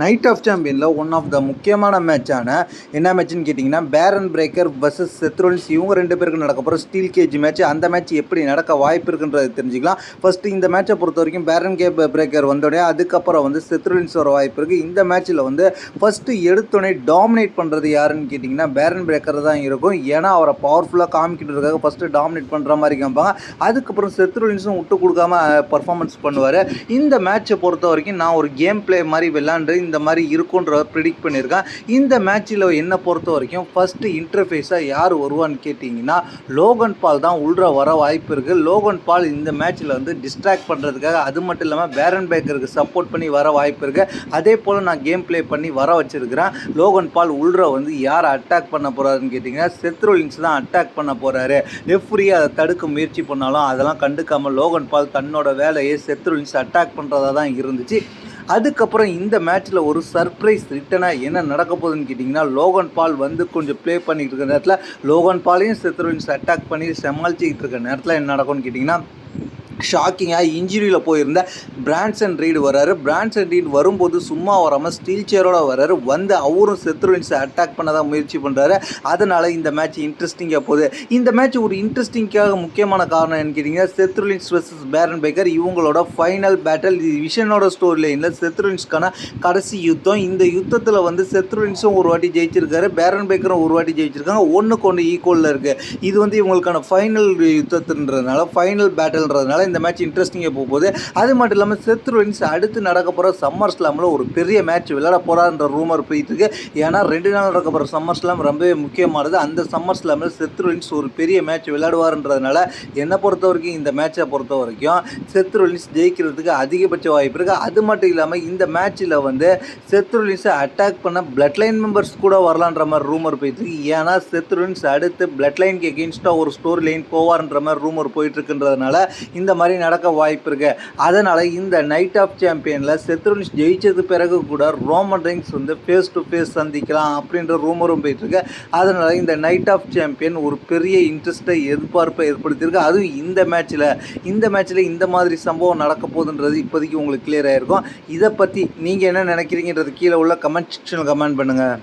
Night of சாம்பியனில் one of the முக்கியமான மேட்சான என்ன மேட்ச்னு கேட்டிங்கன்னா பேரன் பிரேக்கர் வர்சஸ் செத்ரோலின்ஸ் இவங்க ரெண்டு பேருக்கு நடக்க போகிற ஸ்டீல் கேஜ் மேட்ச். அந்த மேட்ச் எப்படி நடக்க வாய்ப்பு இருக்குன்றது தெரிஞ்சுக்கலாம். ஃபஸ்ட்டு இந்த மேட்சை பொறுத்த வரைக்கும் பேரன் பிரேக்கர் வந்தோடனே அதுக்கப்புறம் வந்து செத்ரோலின்ஸ் வர வாய்ப்பு இருக்குது. இந்த மேட்ச்சில் வந்து ஃபஸ்ட்டு எடுத்தோடனே டாமினேட் பண்ணுறது யாருன்னு கேட்டிங்கன்னா பேரன் பிரேக்கர் தான் இருக்கும். ஏன்னா அவரை பவர்ஃபுல்லாக காமிக்கிட்டுருக்காக ஃபஸ்ட்டு டாமினேட் பண்ணுற மாதிரி காமிப்பாங்க. அதுக்கப்புறம் செத்ரோலின்ஸும் விட்டு கொடுக்காம பர்ஃபார்மன்ஸ் பண்ணுவார். இந்த மேட்சை பொறுத்த வரைக்கும் நான் ஒரு கேம் பிளே மாதிரி விளாண்டு இந்த மாதிரி இருக்குன்ற ப்ரிடிக்ட் பண்ணியிருக்கேன். இந்த மேட்சில் என்னை பொறுத்த வரைக்கும் ஃபஸ்ட்டு இன்டர்ஃபேஸாக யார் வருவான்னு கேட்டிங்கன்னா லோகன் பால் தான் உள்ள வர வாய்ப்பு இருக்குது. லோகன் பால் இந்த மேட்ச்சில் வந்து டிஸ்ட்ராக்ட் பண்ணுறதுக்காக, அது மட்டும் இல்லாமல் பேரன் பிரேக்கருக்கு சப்போர்ட் பண்ணி வர வாய்ப்பு இருக்குது. அதே போல் நான் கேம் ப்ளே பண்ணி வர வச்சுருக்கிறேன். லோகன் பால் உள்ள வந்து யாரை அட்டாக் பண்ண போகிறாருன்னு கேட்டிங்கன்னா செத்ரோலின்ஸ் தான் அட்டாக் பண்ண போகிறாரு. ரெஃப்ரி அதை தடுக்க முயற்சி பண்ணாலும் அதெல்லாம் கண்டுக்காமல் லோகன் பால் தன்னோட வேலையை செத்ரோலின்ஸ் அட்டாக் பண்ணுறதா தான் இருந்துச்சு. அதுக்கப்புறம் இந்த மேட்ச்சில் ஒரு சர்ப்ரைஸ் ரிட்டனாக என்ன நடக்க போகுதுன்னு கேட்டிங்கன்னா லோகன் பால் வந்து கொஞ்சம் ப்ளே பண்ணிக்கிட்டு இருக்கிற நேரத்தில் லோகன் பாலையும் செத்ரோலின்ஸ் அட்டாக் பண்ணி சமாளிச்சிக்கிட்டு இருக்கிற நேரத்தில் என்ன நடக்கும்னு கேட்டிங்கன்னா ஷாக்கிங்காக இன்ஜுரியில் போயிருந்த பிரான்சன் ரீடு வர்றாரு. பிரான்சன் ரீடு வரும்போது சும்மா வராமல் ஸ்டீல் சேரோடு வர்றாரு. வந்து அவரும் செத்ரோலின்ஸை அட்டாக் பண்ண தான் முயற்சி பண்ணுறாரு. அதனால் இந்த மேட்ச் இன்ட்ரெஸ்டிங்காக போகுது. இந்த மேட்ச் ஒரு இன்ட்ரெஸ்டிங்காக முக்கியமான காரணம் என்ன கேட்டிங்கன்னா செத்ரோலின்ஸ் வர்சஸ் பேரன் பிரேக்கர் இவங்களோட ஃபைனல் பேட்டில். விஷனோட ஸ்டோரி லைனில் செத்ரோலின்ஸ்க்கான கடைசி யுத்தம். இந்த யுத்தத்தில் வந்து செத்ரோலின்ஸும் ஒரு வாட்டி ஜெயிச்சிருக்காரு, பேரன் பிரேக்கரும் ஒரு வாட்டி ஜெயிச்சிருக்காங்க. ஒன்றுக்கு ஒன்று ஈக்குவலில் இருக்குது. இது வந்து இவங்களுக்கான ஃபைனல் யுத்தத்துன்றதுனால, ஃபைனல் பேட்டில்ன்றதுனால இந்த மேட்ச் இன்ட்ரெஸ்டிங்காக போகுது. அது மட்டும் இல்லாமல் செத்ரோலின்ஸ் அடுத்து நடக்க போகிற சம்மர் ஸ்லாமில் ஒரு பெரிய மேட்ச் விளையாட போகிறான்ற ரூமர் போயிட்டு இருக்கு. ஏன்னா 2 நாள் நடக்க போகிற சம்மர் ஸ்லாம் ரொம்பவே முக்கியமானது. அந்த சம்மர் ஸ்லாமில் செத்ரோலின்ஸ் ஒரு பெரிய மேட்ச் விளையாடுவார்ன்றதுனால என்னை பொறுத்த வரைக்கும் இந்த மேட்சை பொறுத்த வரைக்கும் செத்ரோலின்ஸ் ஜெயிக்கிறதுக்கு அதிகபட்ச வாய்ப்பு இருக்குது. அது மட்டும் இல்லாமல் இந்த மேட்ச்சில் வந்து செத்ரோலின்ஸை அட்டாக் பண்ண பிளட் லைன் மெம்பர்ஸ் கூட வரலான்ற மாதிரி ரூமர் போயிட்டு இருக்கு. ஏன்னா செத்ரோலின்ஸ் அடுத்து பிளட் லைனுக்கு எகெயின்ஸ்டாக ஒரு ஸ்டோரி லைன் போவார்ன்ற மாதிரி ரூமர் போயிட்டுருக்குன்றதுனால இந்த மாதிரி நடக்க வாய்ப்பு இருக்கு. அதனால் இந்த நைட் ஆஃப் சாம்பியனில் செத்ரோலின்ஸ் ஜெயிச்சது பிறகு கூட ரோமன் ரெயின்ஸ் வந்து ஃபேஸ் டு ஃபேஸ் சந்திக்கலாம் அப்படின்ற ரூமரும் போயிட்டுருக்கு. அதனால் இந்த நைட் ஆஃப் சாம்பியன் ஒரு பெரிய இன்ட்ரெஸ்ட்டை எதிர்பார்ப்பை ஏற்படுத்தியிருக்கு. அதுவும் இந்த மேட்ச்சில் இந்த மாதிரி சம்பவம் நடக்க போகுதுன்றது இப்போதைக்கு உங்களுக்கு கிளியர் ஆகிருக்கும். இதை பற்றி நீங்கள் என்ன நினைக்கிறீங்கன்றது கீழே உள்ள கமெண்ட் செக்ஷனில் கமெண்ட் பண்ணுங்கள்.